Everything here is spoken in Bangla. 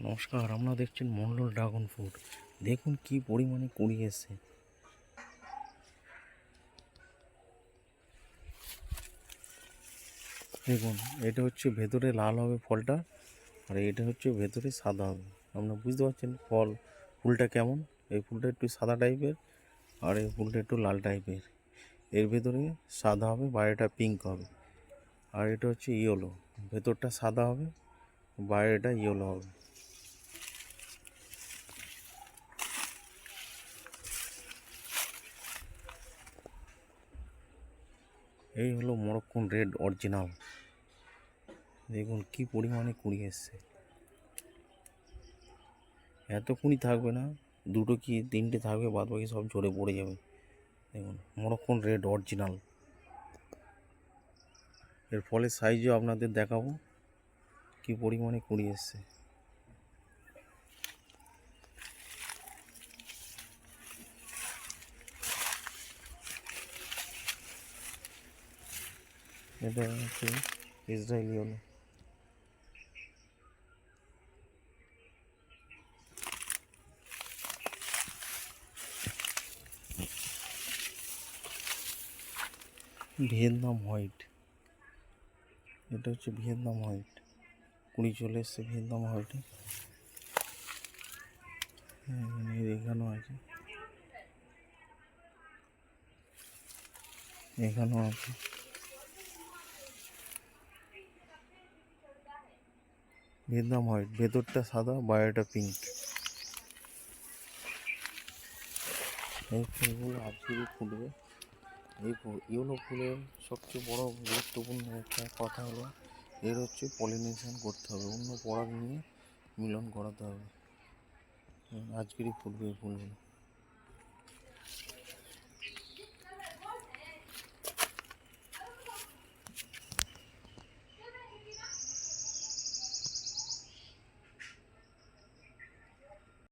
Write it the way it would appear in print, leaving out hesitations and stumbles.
নমস্কার, আপনারা দেখছেন মন্ডল ড্রাগন ফ্রুট। দেখুন কি পরিমাণে কুড়ি এসছে। দেখুন, এটা হচ্ছে ভেতরে লাল হবে ফলটা, আর এটা হচ্ছে ভেতরে সাদা হবে। আপনারা বুঝতে পারছেন ফুলটা কেমন। এই ফুলটা একটু সাদা টাইপের, আর এই ফুলটা একটু লাল টাইপের। এর ভেতরে সাদা হবে, বাইরেটা পিঙ্ক হবে। আর এটা হচ্ছে ইয়েলো, ভেতরটা সাদা হবে, বাইরেটা ইয়েলো হবে। এই হলো মরক্কন রেড অরিজিনাল। দেখুন কি পরিমাণে কুড়ি এসছে। এত কুড়ি থাকবে না, দুটো কি তিনটে থাকবে, বাদ বাকি সব ঝরে পড়ে যাবে। দেখুন মরক্কন রেড অরিজিনাল। এর ফলের সাইজও আপনাদের দেখাবো কি পরিমাণে কুড়ি এসছে। এটা হচ্ছে ইসরায়েলি হলো। ভিয়েতনাম হোয়াইট, এটা হচ্ছে ভিয়েতনাম হোয়াইট। কুড়ি চলে এসছে ভিয়েতনাম হোয়াইটে। এখানেও আছে, এখানেও আছে। ভিয়েতনাম হোয়াইট, ভেতরটা সাদা, বাইরেটা পিঙ্ক। এই ফুলগুলো আজকেরই ফুটবে। এই ইয়েলো ফুলের সবচেয়ে বড় গুরুত্বপূর্ণ একটা কথা হলো, এর হচ্ছে পলিনেশন করতে হবে, অন্য পরাগ নিয়ে মিলন করাতে হবে। আজকেরই ফুটবে এই ফুলগুলো।